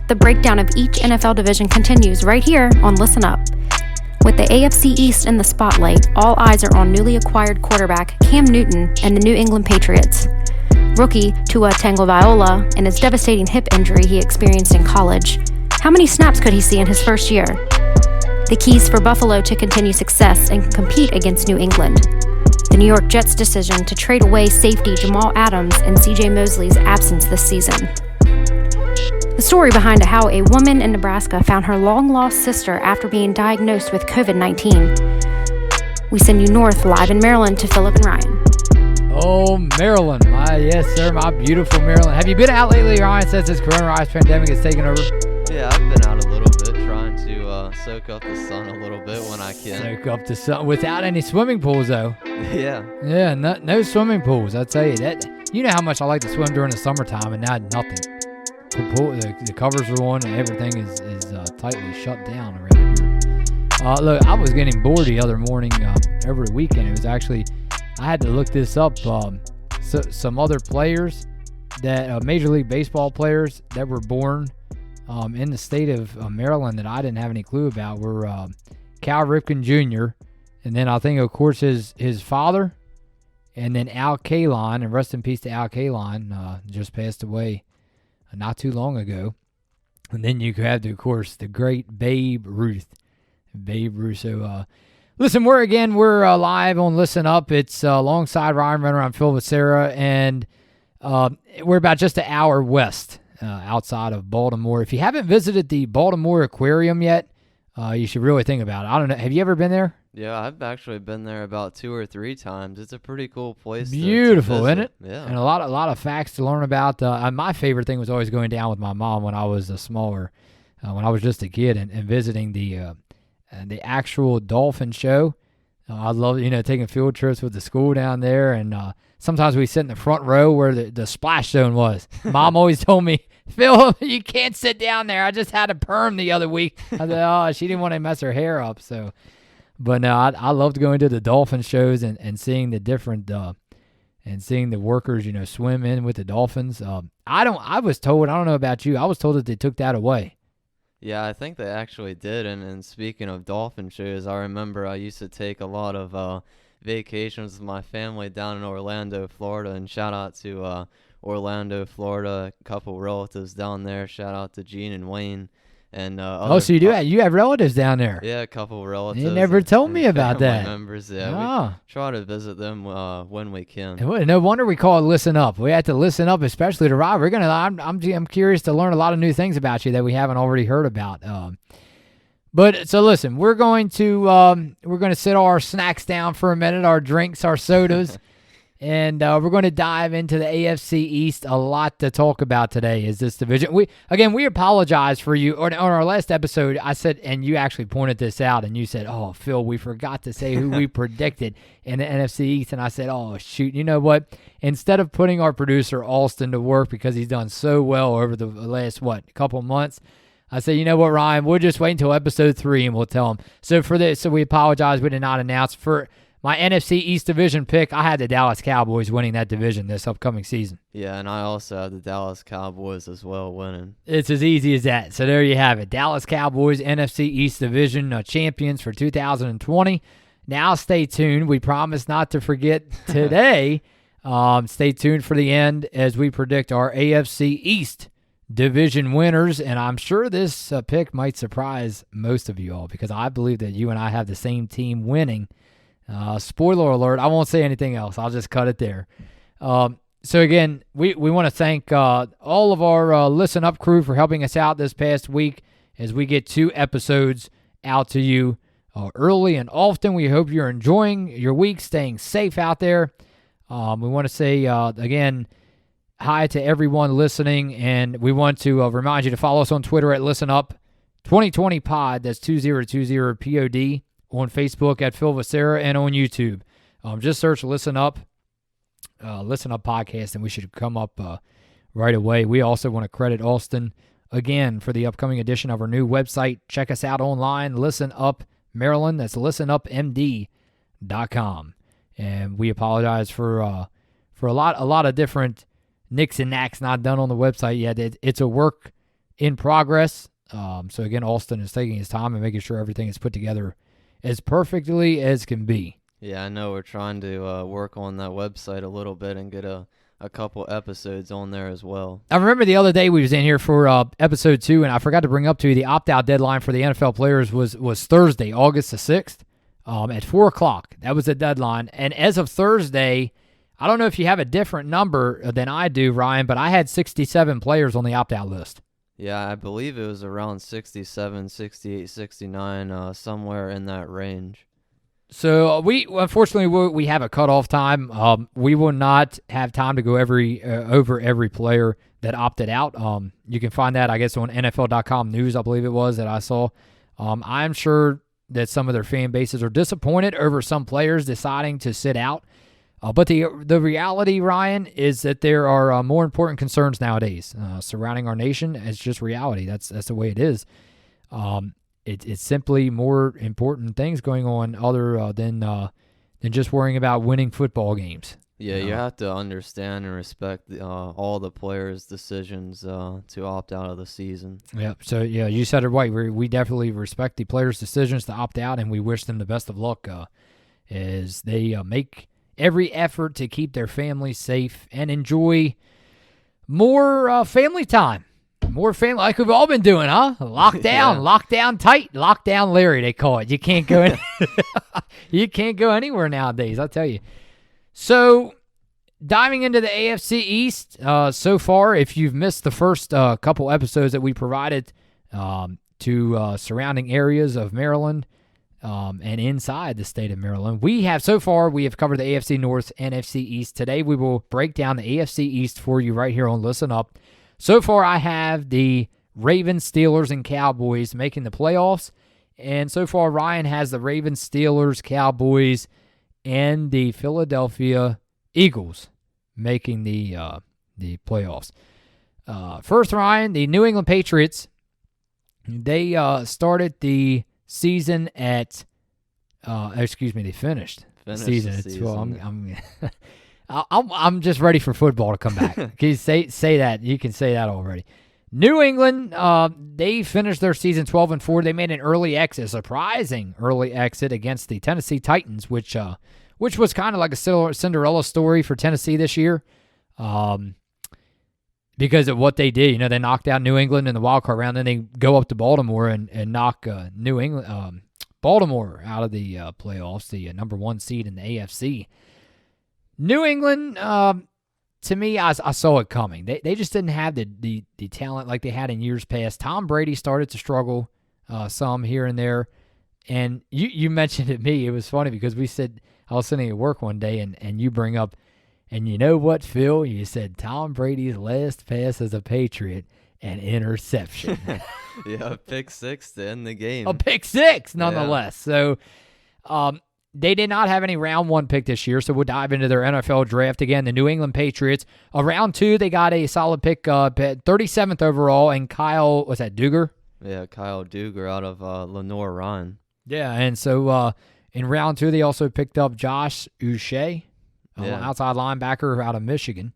The breakdown of each NFL division continues right here on Listen Up. With the AFC East in the spotlight, all eyes are on newly acquired quarterback Cam Newton and the New England Patriots. Rookie Tua Tagovailoa and his devastating hip injury he experienced in college. How many snaps could he see in his first year? The keys for Buffalo to continue success and compete against New England. The New York Jets' decision to trade away safety Jamal Adams and C.J. Mosley's absence this season. The story behind how a woman in Nebraska found her long-lost sister after being diagnosed with COVID-19. We send you north live in Maryland to Philip and Ryan. Oh, Maryland. Yes, sir. My beautiful Maryland. Have you been out lately, Ryan, since this coronavirus pandemic has taken over? Yeah, I've been out a little bit trying to soak up the sun a little bit when I can. Soak up the sun without any swimming pools, though. Yeah. Yeah, no swimming pools. I'll tell you that. You know how much I like to swim during the summertime, and now nothing. The covers are on, and everything is tightly shut down around here. Look, I was getting bored the other morning over the weekend. It was actually, I had to look this up. Some other players that Major League Baseball players that were born in the state of Maryland that I didn't have any clue about were Cal Ripken Jr., and then I think, of course, his father, and then Al Kaline, and rest in peace to Al Kaline, just passed away not too long ago. And then you have, of course, the great Babe Ruth. So, listen, we're live on Listen Up. It's alongside Ryan Renner. I'm Phil Becerra, and we're about just an hour west outside of Baltimore. If you haven't visited the Baltimore Aquarium yet, you should really think about it. I don't know. Have you ever been there? Yeah, I've actually been there about 2 or 3 times. It's a pretty cool place. Beautiful, to isn't it? Yeah. And a lot of facts to learn about. My favorite thing was always going down with my mom when I was smaller, when I was just a kid, and visiting the actual dolphin show. I love taking field trips with the school down there, and sometimes we sit in the front row where the splash zone was. Mom always told me, Phil, you can't sit down there. I just had a perm the other week. I said, oh, she didn't want to mess her hair up, so. But no, I loved going to the dolphin shows and seeing the different and seeing the workers, swim in with the dolphins. I was told, I don't know about you, I was told that they took that away. Yeah, I think they actually did. And speaking of dolphin shows, I remember I used to take a lot of vacations with my family down in Orlando, Florida. And shout out to Orlando, Florida, a couple relatives down there. Shout out to Gene and Wayne. And so you do you have relatives down there? Yeah, a couple relatives. You never told me about that. Members, yeah. We try to visit them when we can. No wonder we call it Listen Up. We have to listen up, especially to Rob. I'm curious to learn a lot of new things about you that we haven't already heard about. But so listen, we're going to sit our snacks down for a minute, our drinks, our sodas. And we're going to dive into the AFC East. A lot to talk about today is this division. We apologize for you. On our last episode, I said, and you actually pointed this out, and you said, oh, Phil, we forgot to say who we predicted in the NFC East. And I said, oh, shoot, you know what? Instead of putting our producer, Alston, to work because he's done so well over the last, couple months, I said, you know what, Ryan, we'll just wait until episode 3 and we'll tell him. So we apologize. We did not announce for my NFC East division pick. I had the Dallas Cowboys winning that division this upcoming season. Yeah, and I also had the Dallas Cowboys as well winning. It's as easy as that. So there you have it. Dallas Cowboys, NFC East division champions for 2020. Now stay tuned. We promise not to forget today. Stay tuned for the end as we predict our AFC East division winners. And I'm sure this pick might surprise most of you all because I believe that you and I have the same team winning. Spoiler alert, I won't say anything else. I'll just cut it there. So again, we want to thank all of our Listen Up crew for helping us out this past week as we get 2 episodes out to you early and often. We hope you're enjoying your week, staying safe out there. We want to say, again, hi to everyone listening, and we want to remind you to follow us on Twitter at Listen Up 2020 Pod. That's 2020 POD. On Facebook at Phil Becerra and on YouTube. Just search Listen Up Podcast, and we should come up right away. We also want to credit Alston again for the upcoming edition of our new website. Check us out online, Listen Up Maryland. That's listenupmd.com. And we apologize for a lot of different nicks and knacks not done on the website yet. It's a work in progress. So again, Austin is taking his time and making sure everything is put together as perfectly as can be. Yeah, I know we're trying to work on that website a little bit and get a couple episodes on there as well. I remember the other day we was in here for episode 2, and I forgot to bring up to you the opt-out deadline for the NFL players was Thursday, August the 6th, at 4 o'clock. That was the deadline. And as of Thursday, I don't know if you have a different number than I do, Ryan, but I had 67 players on the opt-out list. Yeah, I believe it was around 67, 68, 69, somewhere in that range. So unfortunately we have a cutoff time. We will not have time to go over every player that opted out. You can find that, I guess, on NFL.com news, I believe it was, that I saw. I'm sure that some of their fan bases are disappointed over some players deciding to sit out. But the reality, Ryan, is that there are more important concerns nowadays surrounding our nation. It's just reality. That's the way it is. It's simply more important things going on other than just worrying about winning football games. Yeah, you have to understand and respect all the players' decisions to opt out of the season. Yeah, so yeah, you said it right. We definitely respect the players' decisions to opt out, and we wish them the best of luck as they make every effort to keep their families safe and enjoy more family time. More family, like we've all been doing, huh? Lockdown tight, lockdown Larry, they call it. You can't go you can't go anywhere nowadays, I'll tell you. So, diving into the AFC East, so far, if you've missed the first couple episodes that we provided to surrounding areas of Maryland and inside the state of Maryland, we have covered the AFC North and NFC East. Today, we will break down the AFC East for you right here on Listen Up. So far, I have the Ravens, Steelers, and Cowboys making the playoffs. And so far, Ryan has the Ravens, Steelers, Cowboys, and the Philadelphia Eagles making the playoffs. First, Ryan, the New England Patriots, they started the season at they finished the season. I'm just ready for football to come back. Can you say that? You can say that already. New England, they finished their season 12-4. They made a surprising early exit against the Tennessee Titans, which was kind of like a Cinderella story for Tennessee this year, because of what they did. They knocked out New England in the wild card round, then they go up to Baltimore and knock Baltimore out of the playoffs, the number 1 seed in the AFC. New England, to me, I saw it coming. They just didn't have the talent like they had in years past. Tom Brady started to struggle some here and there. And you mentioned it to me. It was funny because I was sitting at work one day and you bring up, and you know what, Phil? You said Tom Brady's last pass as a Patriot, an interception. Yeah, a pick six to end the game. A pick six, nonetheless. Yeah. So, they did not have any round 1 pick this year, so we'll dive into their NFL draft again. The New England Patriots, round 2, they got a solid pick, 37th overall, and Kyle, was that Duger? Yeah, Kyle Duger out of Lenore-Ryan. Yeah, and so in round 2, they also picked up Josh Uche, outside linebacker out of Michigan.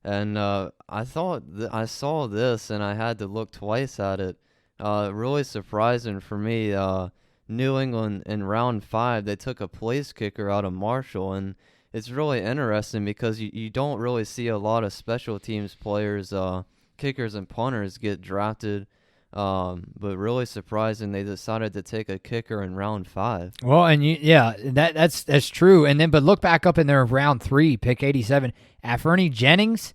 And I thought I saw this, and I had to look twice at it. Really surprising for me. New England in round 5, they took a place kicker out of Marshall, and it's really interesting because you don't really see a lot of special teams players, kickers and punters get drafted, but really surprising they decided to take a kicker in round 5. Well, and that's true. And then, but look back up in their round 3, pick 87, Anthony Jennings,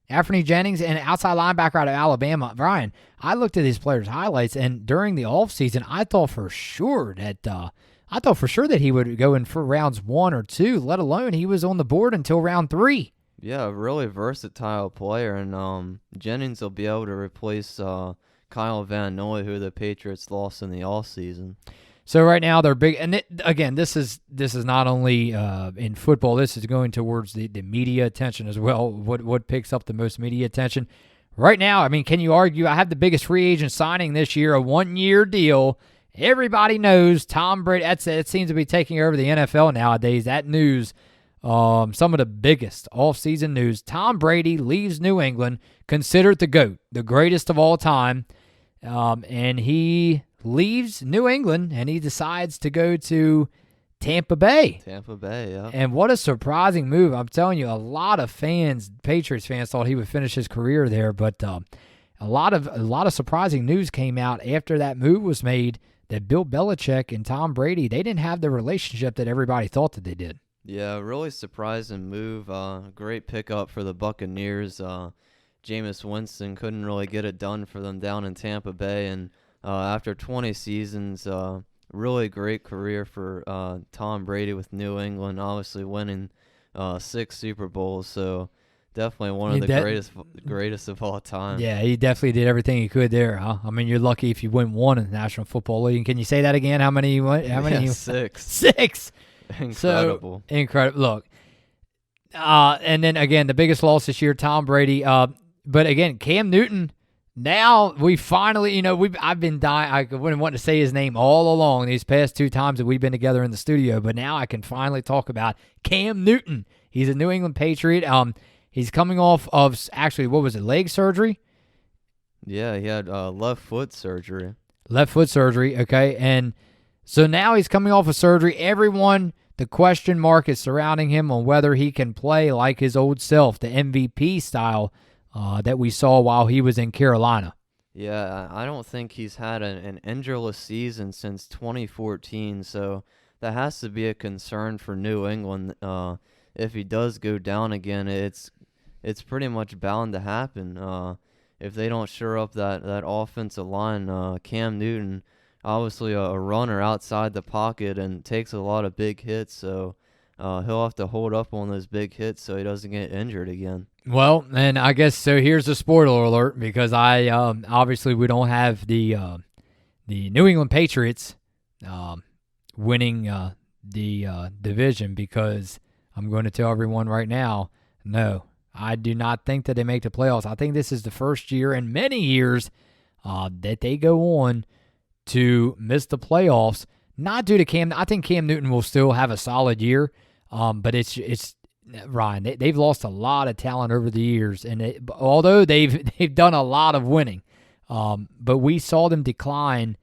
and outside linebacker out of Alabama. Brian, I looked at these players' highlights, and during the offseason, I thought for sure that he would go in for rounds 1 or 2, let alone he was on the board until round 3. Yeah, a really versatile player, and Jennings will be able to replace Kyle Van Noy, who the Patriots lost in the offseason. So right now they're big, and again, this is not only in football. This is going towards the media attention as well. What picks up the most media attention right now? I mean, can you argue? I have the biggest free agent signing this year, a 1-year deal. Everybody knows Tom Brady. That seems to be taking over the NFL nowadays. That news some of the biggest offseason news. Tom Brady leaves New England, considered the GOAT, the greatest of all time, and he leaves New England, and he decides to go to Tampa Bay. Tampa Bay, yeah. And what a surprising move. I'm telling you, a lot of fans, Patriots fans, thought he would finish his career there, but a lot of surprising news came out after that move was made that Bill Belichick and Tom Brady, they didn't have the relationship that everybody thought that they did. Yeah, really surprising move. Great pickup for the Buccaneers. Jameis Winston couldn't really get it done for them down in Tampa Bay, and after 20 seasons, really great career for Tom Brady with New England, obviously winning 6 Super Bowls, so definitely one of the greatest of all time. Yeah, he definitely did everything he could there, huh? I mean, you're lucky if you win one in the National Football League. Can you say that again? How many? How many? 6. 6. Incredible. So, incredible. Look, and then again, the biggest loss this year, Tom Brady. But again, Cam Newton. Now we finally, I've been dying. I wouldn't want to say his name all along these past 2 times that we've been together in the studio, but now I can finally talk about Cam Newton. He's a New England Patriot. He's coming off of actually, what was it, leg surgery? Yeah, he had left foot surgery. Left foot surgery, okay. And so now he's coming off of surgery. Everyone, the question mark is surrounding him on whether he can play like his old self, the MVP style that we saw while he was in Carolina. Yeah, I don't think he's had an injureless season since 2014, so that has to be a concern for New England. If he does go down again, it's pretty much bound to happen. If they don't shore up that offensive line, Cam Newton, obviously a runner outside the pocket and takes a lot of big hits, so he'll have to hold up on those big hits so he doesn't get injured again. Well, and I guess so. Here's a spoiler alert, because I obviously we don't have the New England Patriots winning the division, because I'm going to tell everyone right now, no, I do not think that they make the playoffs. I think this is the first year in many years that they go on to miss the playoffs. Not due to Cam. I think Cam Newton will still have a solid year, but it's Ryan. They've lost a lot of talent over the years, and although they've done a lot of winning, but we saw them decline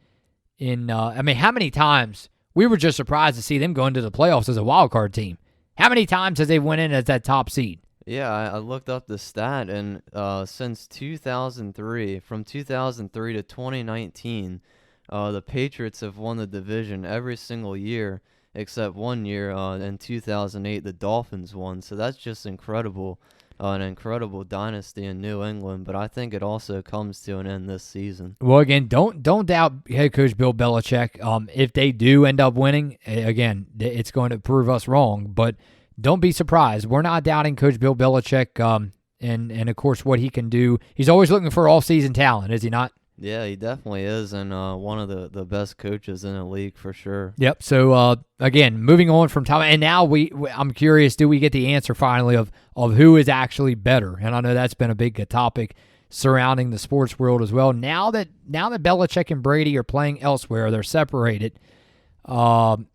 in. I mean, how many times we were just surprised to see them go into the playoffs as a wild card team? How many times has they went in as that top seed? Yeah, I looked up the stat, and since 2003, from 2003 to 2019, the Patriots have won the division every single year except one year in 2008, the Dolphins won. So that's just incredible, an incredible dynasty in New England. But I think it also comes to an end this season. Well, again, don't doubt head coach Bill Belichick. If they do end up winning, again, it's going to prove us wrong. But don't be surprised. We're not doubting Coach Bill Belichick and of course, what he can do. He's always looking for all-season talent, is he not? Yeah, he definitely is, and one of the best coaches in the league for sure. Yep. So, again, moving on from Tom, and now I'm curious, do we get the answer finally of who is actually better? And I know that's been a big topic surrounding the sports world as well. Now that Belichick and Brady are playing elsewhere, they're separated. The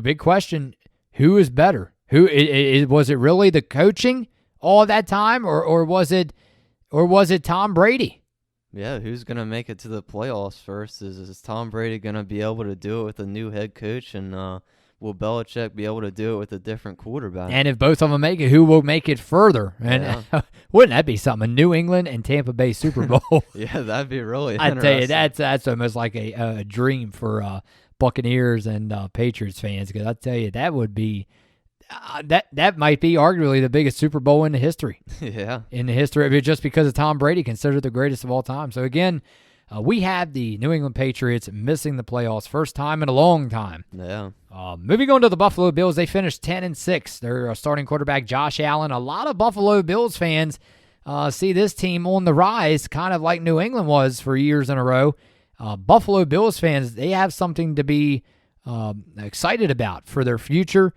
big question: who is better? Was it really the coaching all that time, or was it Tom Brady? Yeah, who's going to make it to the playoffs first? Is Tom Brady going to be able to do it with a new head coach, and will Belichick be able to do it with a different quarterback? And if both of them make it, who will make it further? And wouldn't that be something? New England and Tampa Bay Super Bowl. Yeah, that'd be really I interesting. tell you, that's almost like a dream for Buccaneers and Patriots fans, because I tell you, that would be that might be arguably the biggest Super Bowl in the history. Yeah. In the history of it, just because of Tom Brady, considered the greatest of all time. So again, we have the New England Patriots missing the playoffs, first time in a long time. Yeah. Moving on to the Buffalo Bills, they finished 10-6. Their starting quarterback Josh Allen. A lot of Buffalo Bills fans see this team on the rise, kind of like New England was for years in a row. Buffalo Bills fans, they have something to be excited about for their future.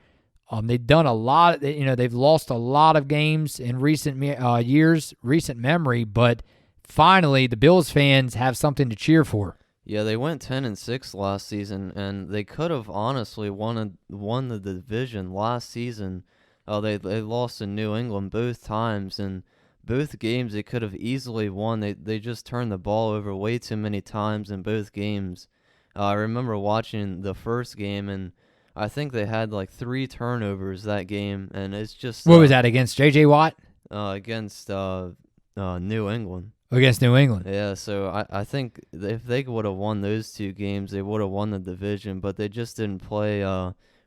They've done a lot. They've lost a lot of games in recent years, recent memory, but finally the Bills fans have something to cheer for. Yeah, they went 10-6 last season, and they could have honestly won the division last season. They lost in New England both times, and both games they could have easily won. They just turned the ball over way too many times in both games. I remember watching the first game, and I think they had like 3 turnovers that game, and it's just What was that, against J.J. Watt? Against New England. Against New England. Yeah, so I think if they would have won those 2 games, they would have won the division, but they just didn't play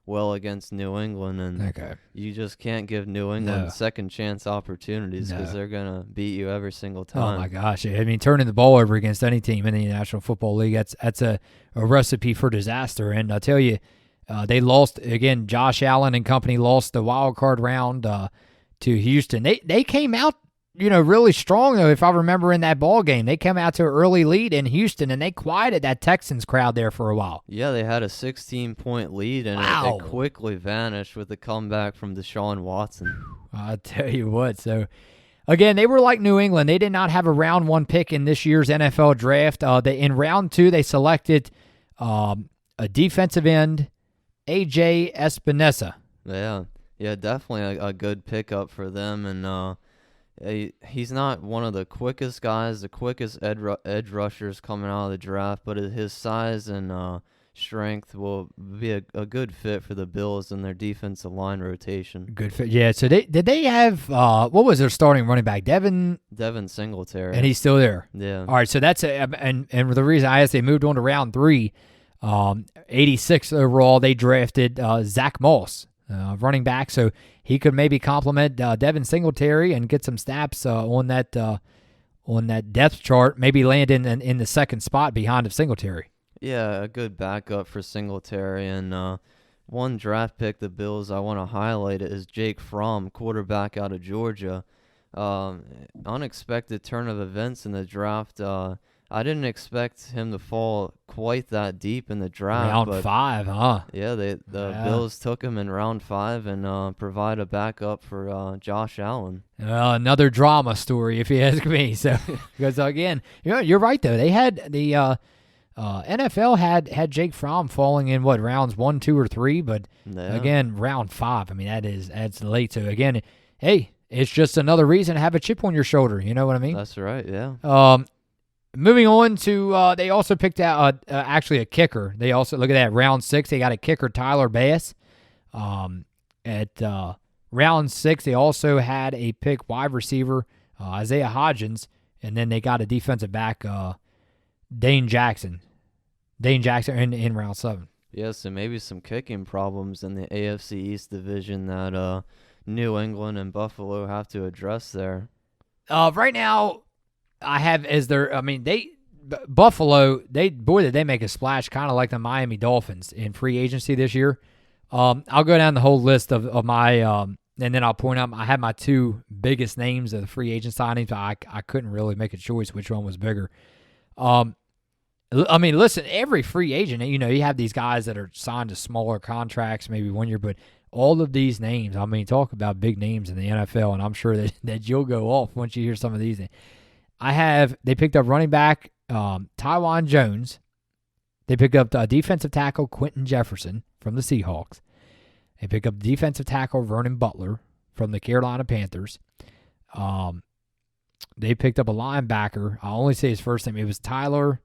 well against New England, and you just can't give New England second chance opportunities because they're going to beat you every single time. Oh, my gosh. I mean, turning the ball over against any team in the National Football League, that's a recipe for disaster. And I'll tell you, they lost, again, Josh Allen and company lost the wild card round to Houston. They came out, really strong, though, if I remember, in that ball game. They came out to an early lead in Houston, and they quieted that Texans crowd there for a while. Yeah, they had a 16-point lead, and it quickly vanished with the comeback from Deshaun Watson. I'll tell you what. So, again, they were like New England. They did not have a round 1 pick in this year's NFL draft. In round 2, they selected a defensive end, A.J. Espinosa. Yeah, definitely a good pickup for them, and he's not one of the quickest guys, the quickest edge rushers coming out of the draft, but his size and strength will be a good fit for the Bills in their defensive line rotation. Good fit, yeah. So did they have what was their starting running back? Devin Singletary, and he's still there. Yeah. All right, so that's and the reason I asked, they moved on to round 3, 86 overall. They drafted Zach Moss, running back, so he could maybe complement Devin Singletary and get some snaps on that depth chart, maybe land in the second spot behind of Singletary. Yeah, a good backup for Singletary. And one draft pick the Bills I want to highlight is Jake Fromm, quarterback out of Georgia. Unexpected turn of events in the draft. I didn't expect him to fall quite that deep in the draft. Round 5, huh? Yeah, the Bills took him in round 5 and provide a backup for Josh Allen. Another drama story, if you ask me. So, because again, you're right though. They had the NFL had Jake Fromm falling in rounds 1, 2, or 3, but again, round 5. I mean, that's late. So again, hey, it's just another reason to have a chip on your shoulder. You know what I mean? That's right. Yeah. Moving on to, they also picked out actually a kicker. They also, look at that, round 6, they got a kicker, Tyler Bass. At round 6, they also had a pick wide receiver, Isaiah Hodgins, and then they got a defensive back, Dane Jackson in round 7. Yeah, so maybe some kicking problems in the AFC East division that New England and Buffalo have to address there. Right now, I have as their, Buffalo, did they make a splash, kind of like the Miami Dolphins in free agency this year. I'll go down the whole list of my, and then I'll point out, I had my 2 biggest names of the free agent signings, but I couldn't really make a choice which one was bigger. Listen, every free agent, you have these guys that are signed to smaller contracts, maybe 1 year, but all of these names, talk about big names in the NFL, and I'm sure that you'll go off once you hear some of these names. They picked up running back Tywan Jones. They picked up defensive tackle Quentin Jefferson from the Seahawks. They picked up defensive tackle Vernon Butler from the Carolina Panthers. They picked up a linebacker. I'll only say his first name. It was Tyler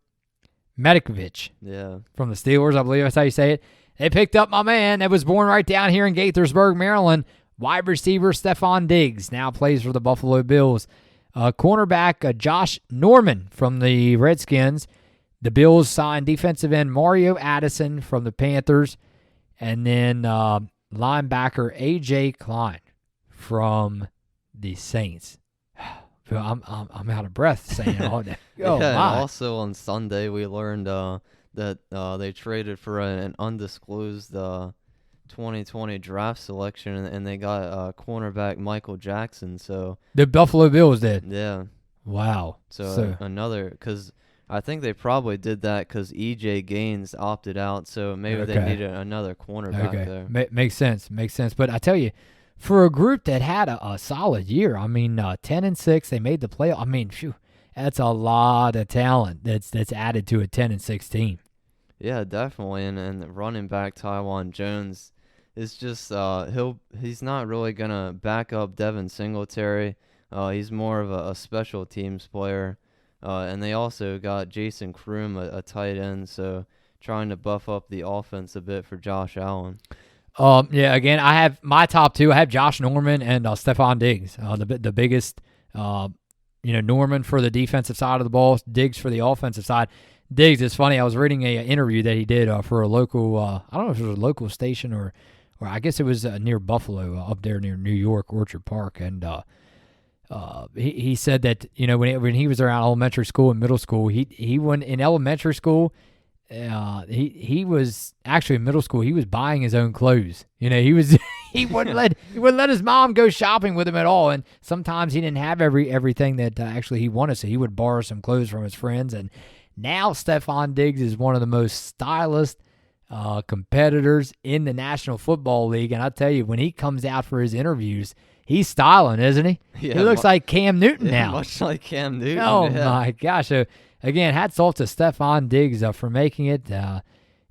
Medicovich from the Steelers. I believe that's how you say it. They picked up my man that was born right down here in Gaithersburg, Maryland. Wide receiver Stephon Diggs now plays for the Buffalo Bills. Cornerback Josh Norman from the Redskins. The Bills signed defensive end Mario Addison from the Panthers. And then linebacker A.J. Klein from the Saints. I'm out of breath saying all that. Oh, yeah, my. And also on Sunday we learned that they traded for an undisclosed 2020 draft selection, and they got cornerback Michael Jackson. So the Buffalo Bills did. Yeah. Wow. So another, because I think they probably did that because E.J. Gaines opted out, so maybe they needed another cornerback there. Makes sense. But I tell you, for a group that had a solid year, 10-6, they made the playoff. that's a lot of talent that's added to a 10-6 team. Yeah, definitely. And running back Tywan Jones is just he's not really gonna back up Devin Singletary. He's more of a special teams player. And they also got Jason Kroom, a tight end, so trying to buff up the offense a bit for Josh Allen. Yeah, again, I have my top two. I have Josh Norman and Stephon Diggs, the biggest, Norman for the defensive side of the ball, Diggs for the offensive side. Diggs, it's funny, I was reading an interview that he did for a local, I don't know if it was a local station or I guess it was near Buffalo, up there near New York, Orchard Park, and he said that, when he was around elementary school and middle school, he went in elementary school. He was actually in middle school. He was buying his own clothes. He wouldn't let his mom go shopping with him at all. And sometimes he didn't have everything that actually he wanted, so he would borrow some clothes from his friends. And now Stephon Diggs is one of the most stylish competitors in the National Football League. And I tell you, when he comes out for his interviews, he's styling, isn't he? Yeah, he looks like Cam Newton now. Much like Cam Newton. Oh, yeah. my gosh. So, again, hats off to Stephon Diggs for making it.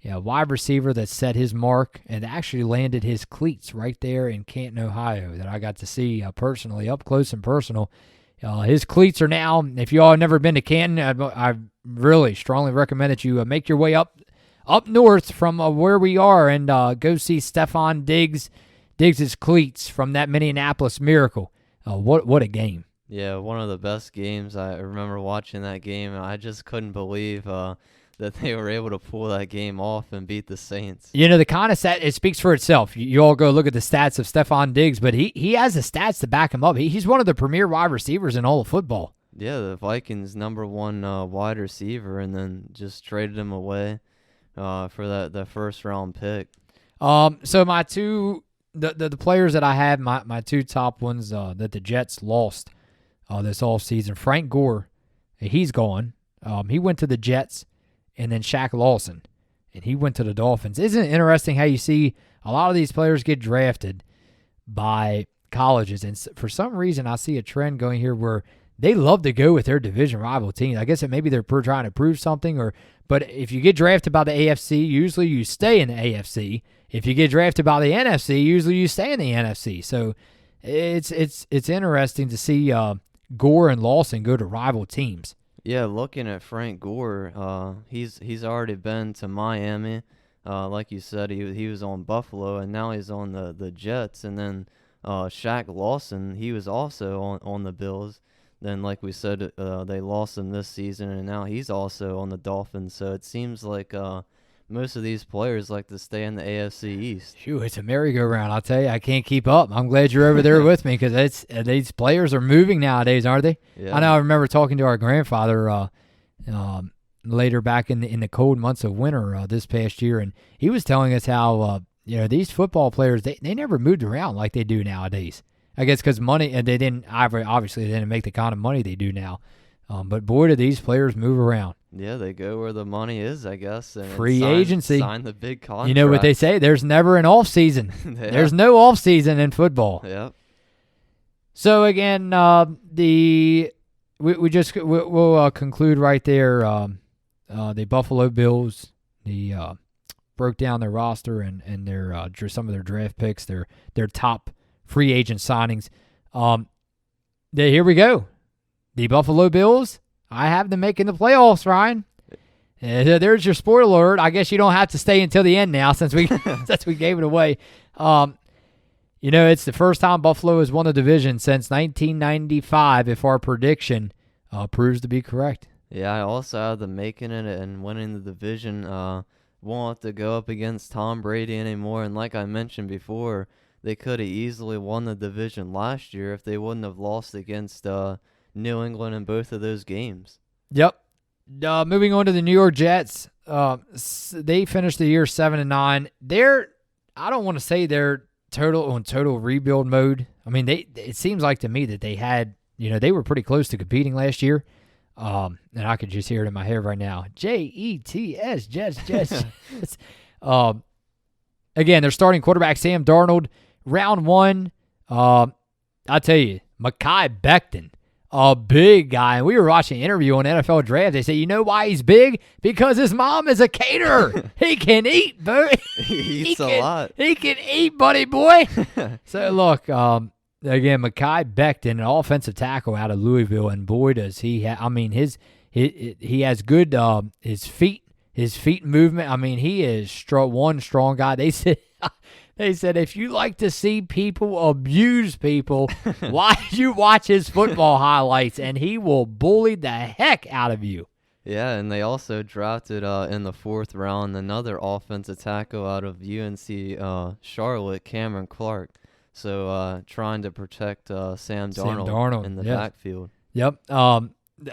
Wide receiver that set his mark and actually landed his cleats right there in Canton, Ohio, that I got to see personally, up close and personal. His cleats are now, if you all have never been to Canton, I really strongly recommend that you make your way up north from where we are and go see Stephon Diggs' cleats from that Minneapolis Miracle. What a game. Yeah, one of the best games. I remember watching that game, and I just couldn't believe that they were able to pull that game off and beat the Saints. The kind of stat, it speaks for itself. You all go look at the stats of Stephon Diggs, but he has the stats to back him up. He's one of the premier wide receivers in all of football. Yeah, the Vikings' number one wide receiver, and then just traded him away for that first-round pick. So my two, the players that I have, my two top ones that the Jets lost this offseason, Frank Gore, he's gone. He went to the Jets, and then Shaq Lawson, and he went to the Dolphins. Isn't it interesting how you see a lot of these players get drafted by colleges, and for some reason I see a trend going here where they love to go with their division rival teams. I guess maybe they're trying to prove something, but if you get drafted by the AFC, usually you stay in the AFC. If you get drafted by the NFC, usually you stay in the NFC. So it's interesting to see Gore and Lawson go to rival teams. Yeah, looking at Frank Gore, he's already been to Miami. Like you said, he was on Buffalo, and now he's on the Jets. And then Shaq Lawson, he was also on the Bills. Then, like we said, they lost him this season, and now he's also on the Dolphins. So it seems like most of these players like to stay in the AFC East. Phew, it's a merry-go-round. I'll tell you, I can't keep up. I'm glad you're over there with me because these players are moving nowadays, aren't they? Yeah. I know I remember talking to our grandfather later back in the cold months of winter this past year, and he was telling us how these football players, they never moved around like they do nowadays. I guess because money, and they didn't make the kind of money they do now. But boy, do these players move around. Yeah, they go where the money is, I guess. And free agency. Sign the big contract. You know what they say? There's never an off season. Yeah. There's no off season in football. Yep. So again, we'll conclude right there. The Buffalo Bills, broke down their roster and their some of their draft picks, their top free agent signings. Here we go. The Buffalo Bills, I have them making the playoffs, Ryan. There's your spoiler alert. I guess you don't have to stay until the end now since we gave it away. It's the first time Buffalo has won the division since 1995, if our prediction proves to be correct. Yeah, I also have them making it and winning the division. Won't have to go up against Tom Brady anymore. And like I mentioned before, they could have easily won the division last year if they wouldn't have lost against New England in both of those games. Yep. Moving on to the New York Jets, they finished the year 7-9. I don't want to say they're total rebuild mode. I mean, it seems like to me that they had, they were pretty close to competing last year. And I could just hear it in my head right now. Jets, Jets. Again, they're starting quarterback Sam Darnold. Round one, I tell you, Mekhi Becton. a big guy. And we were watching an interview on NFL Draft. They said, you know why he's big? Because his mom is a caterer. He can eat, boo. He eats a lot. He can eat, buddy boy. So, look, again, Mekhi Becton, an offensive tackle out of Louisville, and boy, does he he has good his feet movement. I mean, he is one strong guy. They said if you like to see people abuse people, why you watch his football highlights, and he will bully the heck out of you. Yeah, and they also drafted in the 4th round another offensive tackle out of UNC Charlotte, Cameron Clark. So trying to protect Sam Darnold in the backfield. Yep.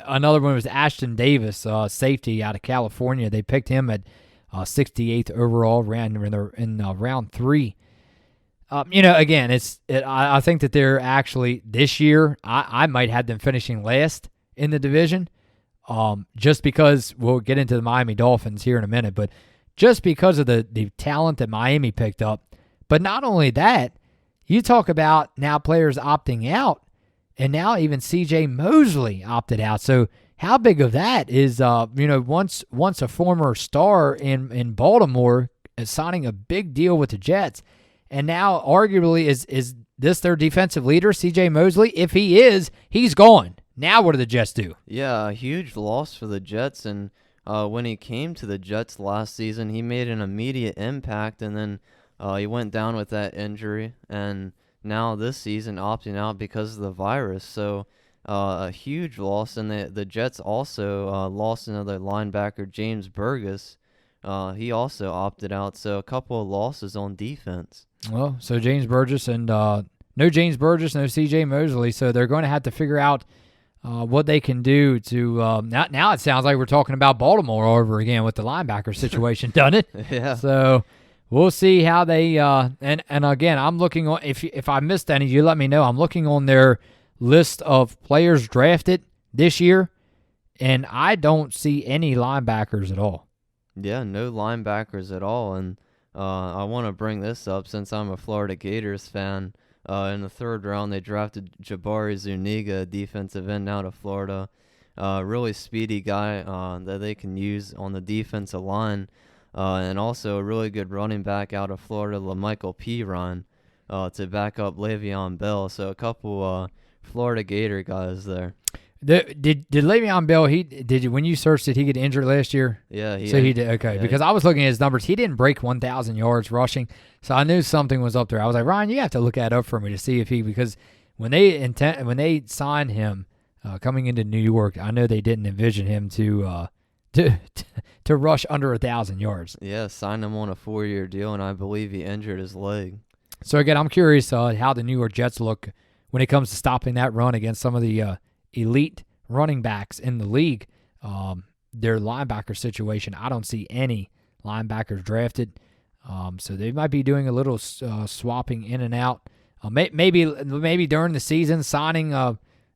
Another one was Ashton Davis, safety out of California. They picked him at 68th overall, ran in round 3. Again, I think that they're actually this year. I might have them finishing last in the division, just because we'll get into the Miami Dolphins here in a minute, but just because of the talent that Miami picked up. But not only that, you talk about now players opting out. And now even C.J. Mosley opted out. So how big of that is, once a former star in Baltimore is signing a big deal with the Jets, and now arguably is this their defensive leader, C.J. Mosley? If he is, he's gone. Now what do the Jets do? Yeah, a huge loss for the Jets. And when he came to the Jets last season, he made an immediate impact, and then he went down with that injury, and now this season opting out because of the virus. So a huge loss. And the Jets also lost another linebacker, James Burgess. He also opted out. So a couple of losses on defense. Well, so James Burgess and no James Burgess, no C.J. Mosley. So they're going to have to figure out what they can do to now it sounds like we're talking about Baltimore all over again with the linebacker situation, doesn't it? Yeah. So we'll see how they and again, I'm looking on, if I missed any, you let me know. I'm looking on their list of players drafted this year, and I don't see any linebackers at all. Yeah, no linebackers at all. And I want to bring this up since I'm a Florida Gators fan. In the 3rd round, they drafted Jabari Zuniga, defensive end out of Florida. Really speedy guy that they can use on the defensive line. And also a really good running back out of Florida, LaMichael Pirine, to back up Le'Veon Bell. So a couple Florida Gator guys there. Did Le'Veon Bell, when you searched, did he get injured last year? Yeah, he did. Okay, yeah, because I was looking at his numbers. He didn't break 1,000 yards rushing, so I knew something was up there. I was like, Ryan, you have to look that up for me to see if because when they signed him coming into New York, I know they didn't envision him to rush under 1,000 yards. Yeah, signed him on a 4-year deal, and I believe he injured his leg. So again, I'm curious how the New York Jets look when it comes to stopping that run against some of the elite running backs in the league. Their linebacker situation, I don't see any linebackers drafted. So they might be doing a little swapping in and out. Maybe during the season, signing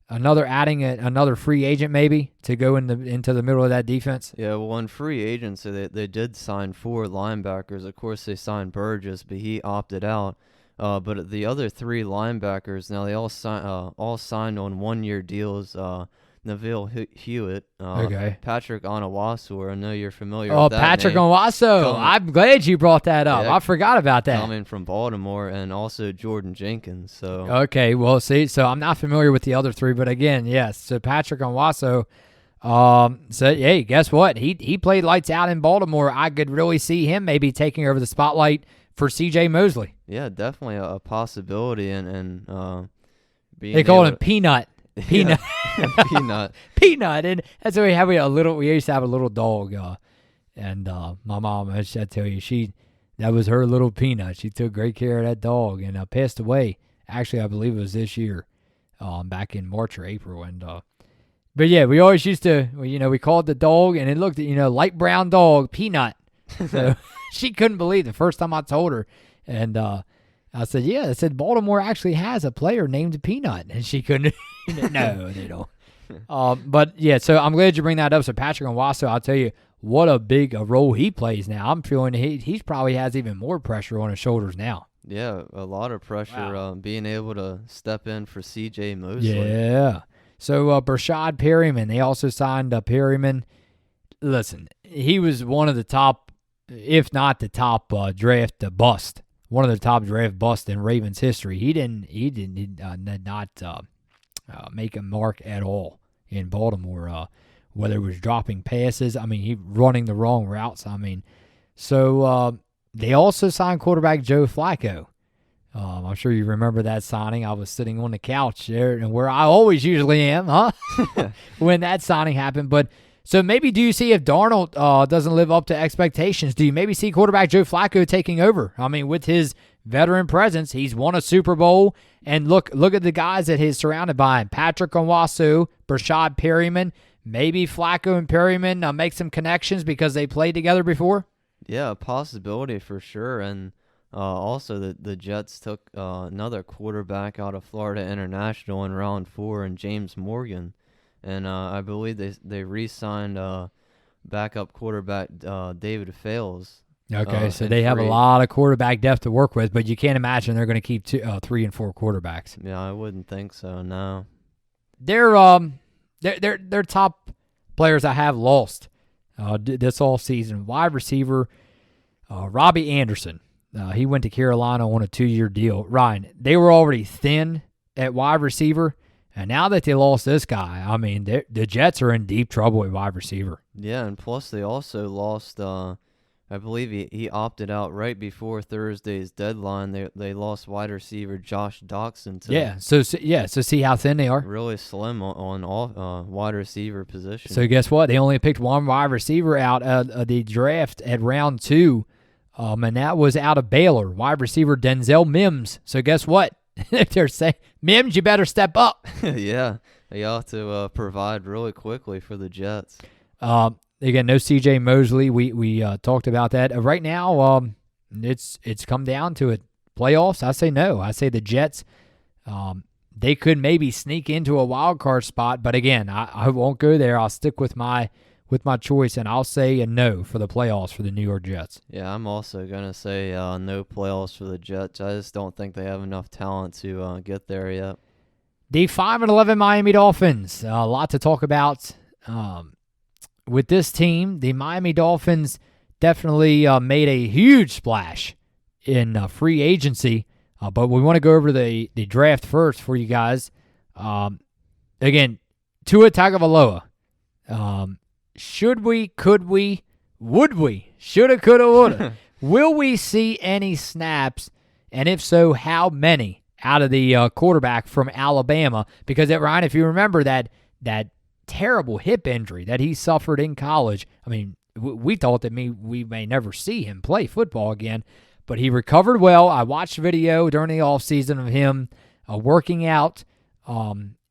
adding another free agent maybe to go into the middle of that defense. Yeah, well, in free agency, they did sign 4 linebackers. Of course, they signed Burgess, but he opted out. But the other 3 linebackers, now they all signed on 1-year deals. Neville Hewitt, Patrick Onawasu, I know you're familiar with that Patrick name. Onawasu. I'm glad you brought that up. Yeah, I forgot about that. Coming from Baltimore, and also Jordan Jenkins. So okay, well, see, so I'm not familiar with the other 3, but again, yes. So Patrick Onawasu, so hey, guess what? He played lights out in Baltimore. I could really see him maybe taking over the spotlight for C.J. Mosley. Yeah, definitely a possibility, and being they call him Peanut. Peanut. Peanut. And that's why we used to have a little dog, and my mom, I tell you, that was her little Peanut. She took great care of that dog, and passed away. Actually, I believe it was this year, back in March or April. And but yeah, we always used to, we called the dog, and it looked, light brown dog, Peanut. So she couldn't believe the first time I told her, and I said, yeah. I said, Baltimore actually has a player named Peanut. And she couldn't. No, they don't. But, yeah, so I'm glad you bring that up. So Patrick Onawasu, I'll tell you, what a big role he plays now. I'm feeling he probably has even more pressure on his shoulders now. Yeah, a lot of pressure being able to step in for C.J. Mosley. Yeah. So Brashad Perryman, they also signed Perryman. Listen, he was one of the top, if not the top draft bust, one of the top draft busts in Ravens history. He did not make a mark at all in Baltimore, whether it was dropping passes. I mean, he running the wrong routes. I mean, so they also signed quarterback Joe Flacco. I'm sure you remember that signing. I was sitting on the couch there, and where I always usually am, when that signing happened. But so maybe do you see if Darnold doesn't live up to expectations? Do you maybe see quarterback Joe Flacco taking over? I mean, with his veteran presence, he's won a Super Bowl, and look at the guys that he's surrounded by: Patrick Onwuasor, Brashad Perryman. Maybe Flacco and Perryman make some connections because they played together before. Yeah, a possibility for sure. And also, the Jets took another quarterback out of Florida International in round 4, and James Morgan. And I believe they re-signed backup quarterback David Fales. Okay, so they have a lot of quarterback depth to work with, but you can't imagine they're going to keep 3 and 4 quarterbacks. Yeah, I wouldn't think so, no. They're top players I have lost this all season. Wide receiver Robbie Anderson. He went to Carolina on a 2-year deal. Ryan, they were already thin at wide receiver, and now that they lost this guy, I mean, the Jets are in deep trouble at wide receiver. Yeah, and plus they also lost, I believe he opted out right before Thursday's deadline. They lost wide receiver Josh Doxson to So see how thin they are? really slim on all wide receiver position. So guess what? They only picked one wide receiver out of the draft at round 2. And that was out of Baylor, wide receiver Denzel Mims. So guess what? They're saying, Mims, you better step up. Yeah, they have to provide really quickly for the Jets. Again, no C.J. Mosley. We talked about that. Right now, it's come down to it. Playoffs, I say no. I say the Jets, they could maybe sneak into a wild card spot. But again, I won't go there. I'll stick with my choice, and I'll say a no for the playoffs for the New York Jets. Yeah, I'm also going to say no playoffs for the Jets. I just don't think they have enough talent to get there yet. The 5-11 Miami Dolphins, a lot to talk about with this team. The Miami Dolphins definitely made a huge splash in free agency, but we want to go over the draft first for you guys. Again, Tua Tagovailoa. Should we, could we, would we, shoulda, coulda, woulda. Will we see any snaps, and if so, how many out of the quarterback from Alabama? Because, Ryan, if you remember that terrible hip injury that he suffered in college, I mean, we thought that we may never see him play football again, but he recovered well. I watched video during the offseason of him working out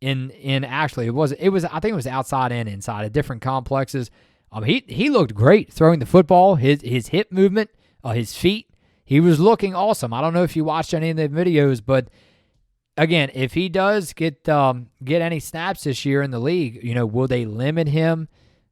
actually it was I think it was outside and inside at different complexes. He looked great throwing the football, his hip movement, his feet. He was looking awesome. I don't know if you watched any of the videos, but again, if he does get any snaps this year in the league, will they limit him,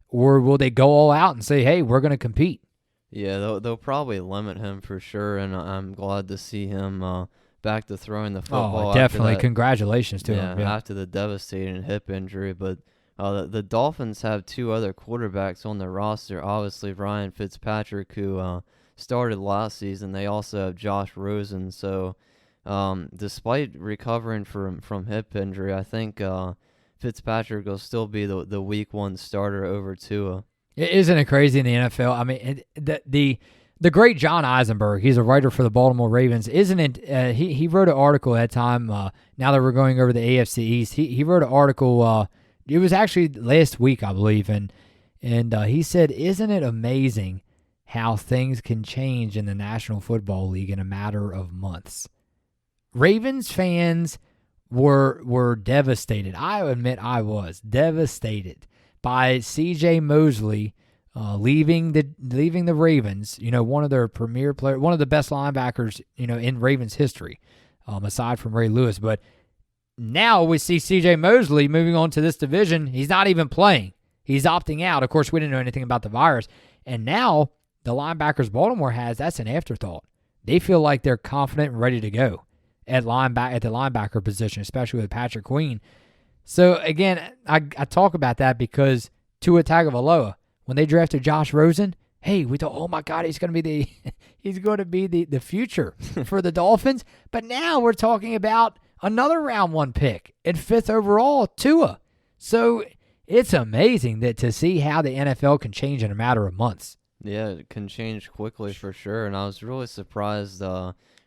or will they go all out and say, hey, we're going to compete? Yeah, they'll probably limit him for sure, and I'm glad to see him back to throwing the football. Oh, definitely. Congratulations to him. Yeah, after the devastating hip injury. But the Dolphins have 2 other quarterbacks on their roster. Obviously, Ryan Fitzpatrick, who started last season. They also have Josh Rosen. So despite recovering from hip injury, I think Fitzpatrick will still be the week 1 starter over Tua. Isn't it crazy in the NFL? I mean, the great John Eisenberg, he's a writer for the Baltimore Ravens, isn't it? He wrote an article at that time, now that we're going over the AFC East, he wrote an article, it was actually last week, I believe, and he said, isn't it amazing how things can change in the National Football League in a matter of months? Ravens fans were devastated. I admit I was devastated by C.J. Mosley leaving the Ravens, one of their premier players, one of the best linebackers, in Ravens history, aside from Ray Lewis. But now we see C.J. Mosley moving on to this division. He's not even playing. He's opting out. Of course, we didn't know anything about the virus. And now the linebackers Baltimore has, that's an afterthought. They feel like they're confident and ready to go at the linebacker position, especially with Patrick Queen. So, again, I talk about that because Tua Tagovailoa, when they drafted Josh Rosen, hey, we thought, oh, my God, he's going to be the future for the Dolphins. But now we're talking about another round 1 pick and 5th overall, Tua. So it's amazing to see how the NFL can change in a matter of months. Yeah, it can change quickly for sure. And I was really surprised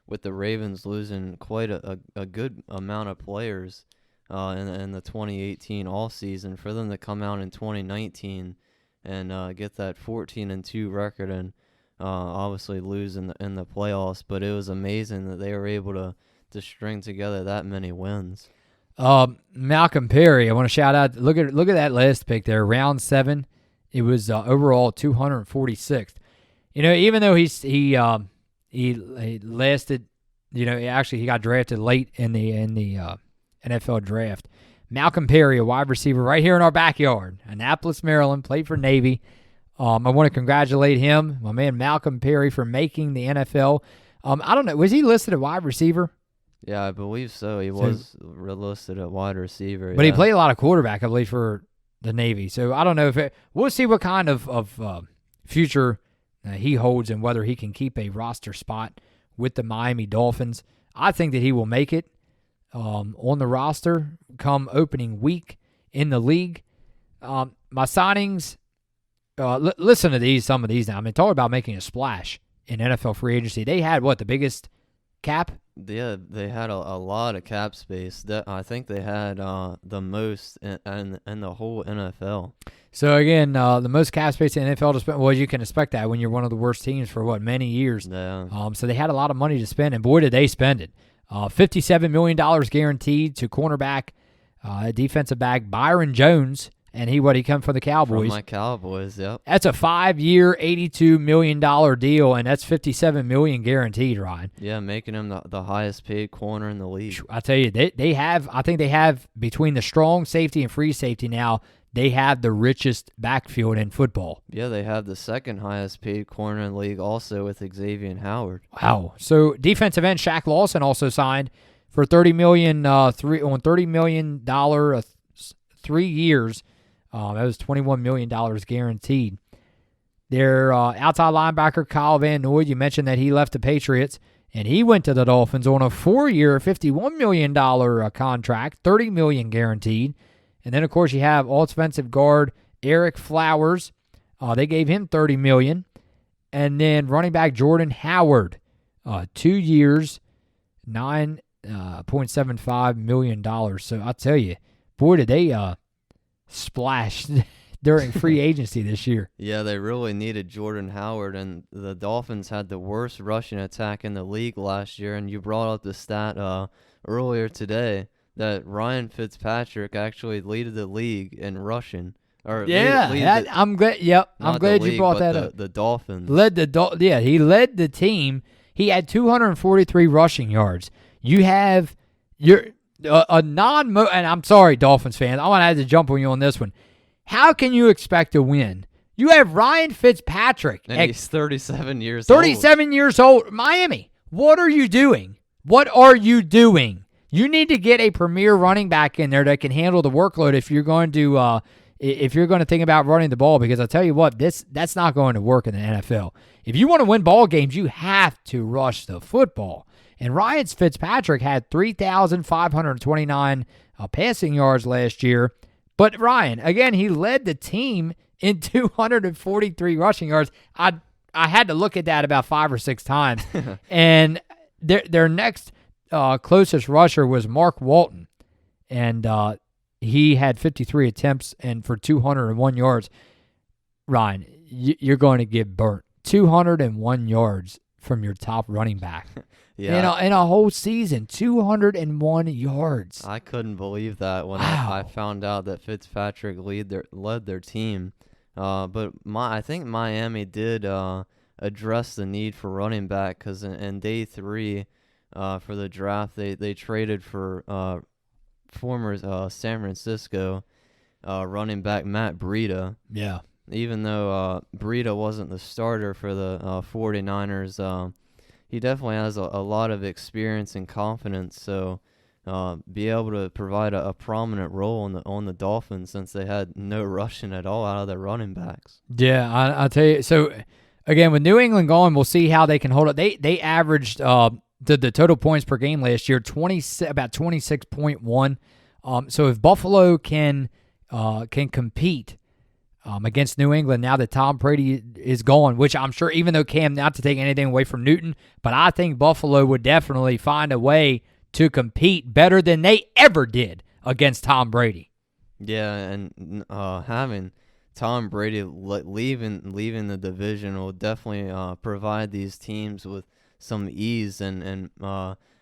with the Ravens losing quite a good amount of players in the 2018 offseason, for them to come out in 2019 and get that 14-2 record and obviously lose in the playoffs. But it was amazing that they were able to string together that many wins. Malcolm Perry, I want to shout out. Look at that list pick there, round 7. It was overall 246th. Even though he lasted, actually he got drafted late in the NFL draft. Malcolm Perry, a wide receiver right here in our backyard, Annapolis, Maryland, played for Navy. I want to congratulate him, my man Malcolm Perry, for making the NFL. I don't know, was he listed at wide receiver? Yeah, I believe so. He was listed at wide receiver. But he played a lot of quarterback, I believe, for the Navy. So I don't know if we'll see what kind of future he holds and whether he can keep a roster spot with the Miami Dolphins. I think that he will make it on the roster come opening week in the league. My signings, listen to some of these now. I mean, talk about making a splash in NFL free agency. They had, the biggest cap? Yeah, they had a lot of cap space. I think they had the most in the whole NFL. So, again, the most cap space in the NFL to spend, well, you can expect that when you're one of the worst teams for, many years. Yeah. So they had a lot of money to spend, and boy, did they spend it. $57 million guaranteed to cornerback, defensive back Byron Jones, and he come from the Cowboys. From my Cowboys, yep. That's a 5-year, $82 million deal, and that's $57 million guaranteed, Ryan. Yeah, making him the highest paid corner in the league. I tell you, I think they have, between the strong safety and free safety now, they have the richest backfield in football. Yeah, they have the second highest paid corner in the league also with Xavier Howard. Wow. So defensive end Shaq Lawson also signed for $30 million, $30 million 3 years. That was $21 million guaranteed. Their outside linebacker, Kyle Van Noy, you mentioned that he left the Patriots, and he went to the Dolphins on a 4-year, $51 million contract, $30 million guaranteed. And then, of course, you have offensive guard Eric Flowers. They gave him $30 million. And then running back Jordan Howard, 2 years, $9.75 million. So I tell you, boy, did they splash during free agency this year. Yeah, they really needed Jordan Howard, and the Dolphins had the worst rushing attack in the league last year. And you brought up the stat earlier today that Ryan Fitzpatrick actually led the league in rushing. I'm glad. Yep, I'm glad you brought that up. The Dolphins he led the team. He had 243 rushing yards. You have and I'm sorry, Dolphins fans, I want to have to jump on you on this one. How can you expect to win? You have Ryan Fitzpatrick, and he's 37 years old. 37 years old. Miami, what are you doing? What are you doing? You need to get a premier running back in there that can handle the workload if you're going to think about running the ball, because I'll tell you what, that's not going to work in the NFL. If you want to win ball games, you have to rush the football. And Ryan Fitzpatrick had 3,529 passing yards last year. But Ryan, again, he led the team in 243 rushing yards. I had to look at that about 5 or 6 times. And their next closest rusher was Mark Walton, and he had 53 attempts and for 201 yards. Ryan, you're going to get burnt. 201 yards from your top running back. Yeah. In a whole season, 201 yards. I couldn't believe that when I found out that Fitzpatrick led their team. But I think Miami did address the need for running back, because in day 3 for the draft, they traded for former San Francisco running back Matt Breida. Yeah. Even though Breida wasn't the starter for the 49ers, he definitely has a lot of experience and confidence. So be able to provide a prominent role on the Dolphins, since they had no rushing at all out of their running backs. Yeah, I'll tell you. So, again, with New England gone, we'll see how they can hold up. They averaged the total points per game last year, about 26.1. So if Buffalo can compete against New England now that Tom Brady is gone, which I'm sure, even though Cam, not to take anything away from Newton, but I think Buffalo would definitely find a way to compete better than they ever did against Tom Brady. Yeah, and having Tom Brady leaving the division will definitely provide these teams with some ease and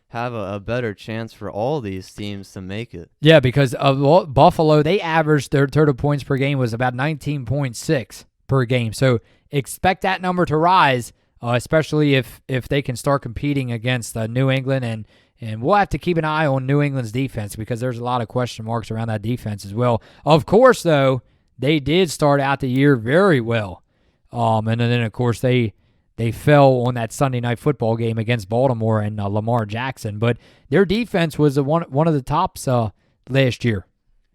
have a better chance for all these teams to make it. Yeah, because Buffalo, they averaged their total points per game was about 19.6 per game. So expect that number to rise, especially if they can start competing against New England. And we'll have to keep an eye on New England's defense because there's a lot of question marks around that defense as well. Of course, though, they did start out the year very well. And then, of course, they fell on that Sunday night football game against Baltimore and Lamar Jackson. But their defense was one of the tops last year.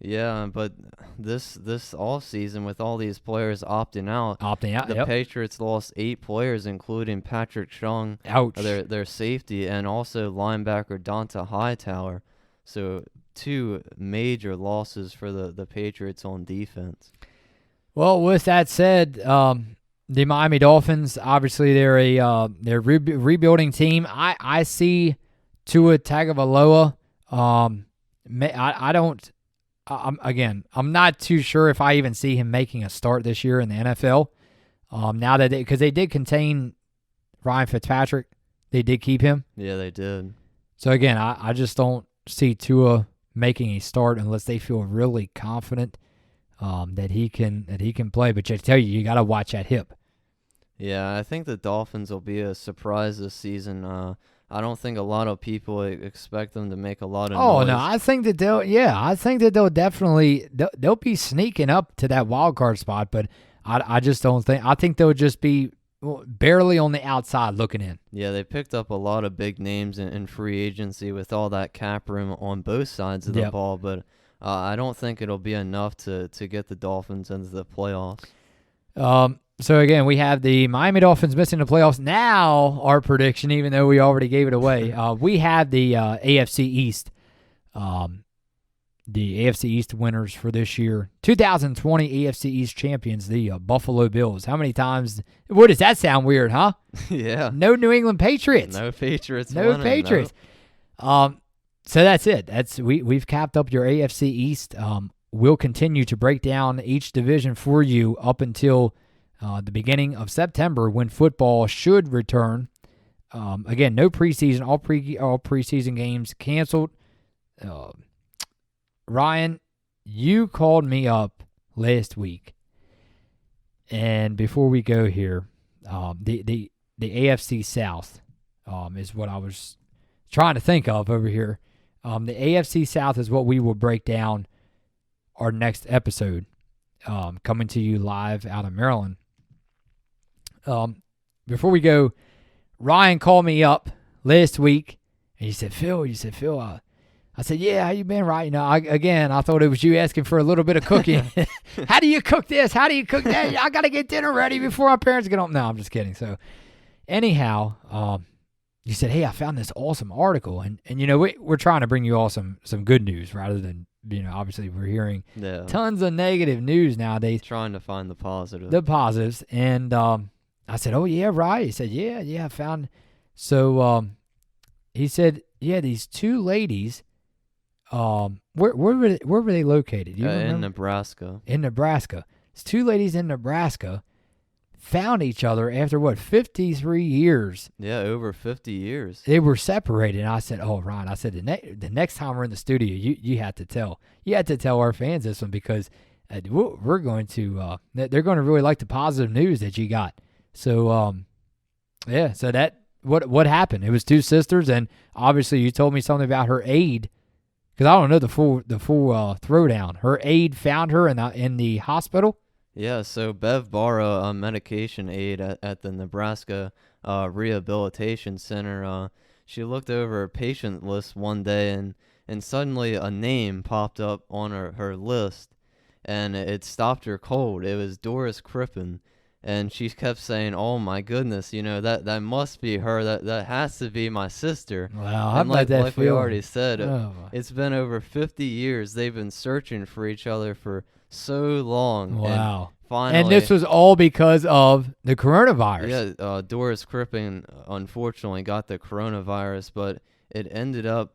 Yeah, but this offseason, with all these players opting out, the Patriots lost 8 players, including Patrick Chung, Ouch. their safety, and also linebacker Donta Hightower. So 2 major losses for the Patriots on defense. Well, with that said, the Miami Dolphins, obviously they're a rebuilding team. I see Tua Tagovailoa. I'm not too sure if I even see him making a start this year in the NFL. Now that because they did contain Ryan Fitzpatrick, they did keep him. Yeah, they did. So again, I just don't see Tua making a start unless they feel really confident that he can play. But I tell you got to watch that hip. Yeah, I think the Dolphins will be a surprise this season. I don't think a lot of people expect them to make a lot of noise. Oh no, I think that they'll definitely they'll be sneaking up to that wild card spot, but I just don't think. I think they'll just be barely on the outside looking in. Yeah, they picked up a lot of big names in free agency with all that cap room on both sides of the ball, but I don't think it'll be enough to get the Dolphins into the playoffs. So, again, we have the Miami Dolphins missing the playoffs. Now, our prediction, even though we already gave it away, we have the AFC East. The AFC East winners for this year. 2020 AFC East champions, the Buffalo Bills. How many times? What does that sound weird, huh? Yeah. No New England Patriots. No Patriots. No Patriots. So that's it. We've capped up your AFC East. We'll continue to break down each division for you up until the beginning of September when football should return. Again, no preseason. All preseason games canceled. Ryan, you called me up last week, and before we go here, the AFC South is what I was trying to think of over here. The AFC South is what we will break down our next episode, coming to you live out of Maryland. Before we go, Ryan called me up last week, and he said, Phil, I said, yeah, how you been, Ryan? I thought it was you asking for a little bit of cooking. How do you cook this? How do you cook that? I got to get dinner ready before my parents get home. No, I'm just kidding. So anyhow, you said, hey, I found this awesome article. And we're trying to bring you all some good news rather than, obviously we're hearing tons of negative news nowadays. Trying to find the positive. The positives. And I said, oh, yeah, right. He said, yeah, I found. So he said, yeah, these 2 ladies, where were they located? In Nebraska. In Nebraska. These 2 ladies in Nebraska found each other after, 53 years? Yeah, over 50 years. They were separated. And I said, oh, Ron, I said, the next time we're in the studio, you have to tell. You have to tell our fans this one because we're going to, they're going to really like the positive news that you got. So, so that, what happened? It was 2 sisters, and obviously you told me something about her aide, because I don't know the full throwdown. Her aide found her in the hospital. Yeah, so Bev Barra, a medication aide at the Nebraska Rehabilitation Center, she looked over a patient list one day, and and suddenly a name popped up on her list, and it stopped her cold. It was Doris Crippen. And she kept saying, "Oh my goodness, that must be her. That has to be my sister." Wow, how and about that like we feeling? already said, Oh. it's been over 50 years. They've been searching for each other for so long. Wow. And finally, And this was all because of the coronavirus. yeah, Doris Crippen unfortunately got the coronavirus, but it ended up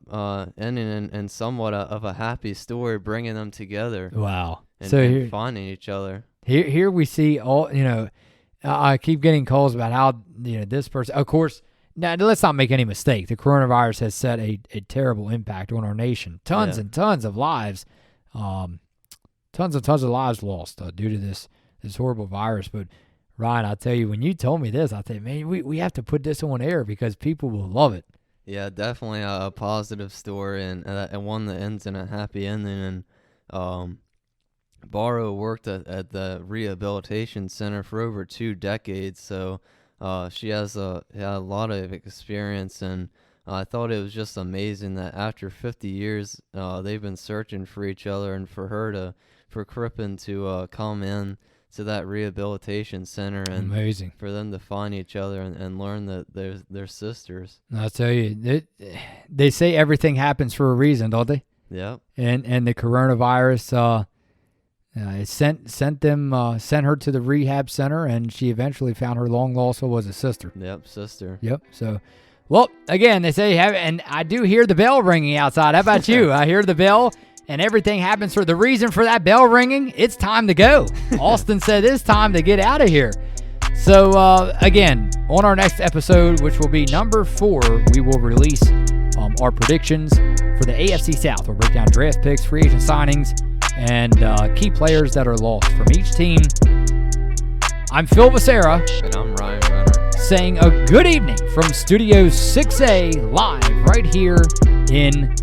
ending in somewhat of a happy story, bringing them together. Wow. And, So and finding each other. Here we see all, I keep getting calls about how, this person, of course, now let's not make any mistake. The coronavirus has set a terrible impact on our nation. Tons and tons of lives, tons and tons of lives lost due to this horrible virus. But Ryan, I'll tell you, when you told me this, I thought, man, we have to put this on air because people will love it. Yeah, definitely a positive story and one that ends in a happy ending. And Barrow worked at the rehabilitation center for over 2 decades, so she has a lot of experience, and I thought it was just amazing that after 50 years, they've been searching for each other, and for Crippen to come in to that rehabilitation center, and amazing for them to find each other and learn that they're sisters. I'll tell you, they say everything happens for a reason, don't they? Yep. And the coronavirus it sent her to the rehab center, and she eventually found her long lost was a sister. Yep, sister. Yep. So, well, again, they say and I do hear the bell ringing outside. How about you? I hear the bell, and everything happens for the reason for that bell ringing. It's time to go. Austin said it's time to get out of here. So, again, on our next episode, which will be number 4, we will release our predictions for the AFC South. We'll break down draft picks, free agent signings, and key players that are lost from each team. I'm Phil Becerra. And I'm Ryan Renner. Saying a good evening from Studio 6A, live right here in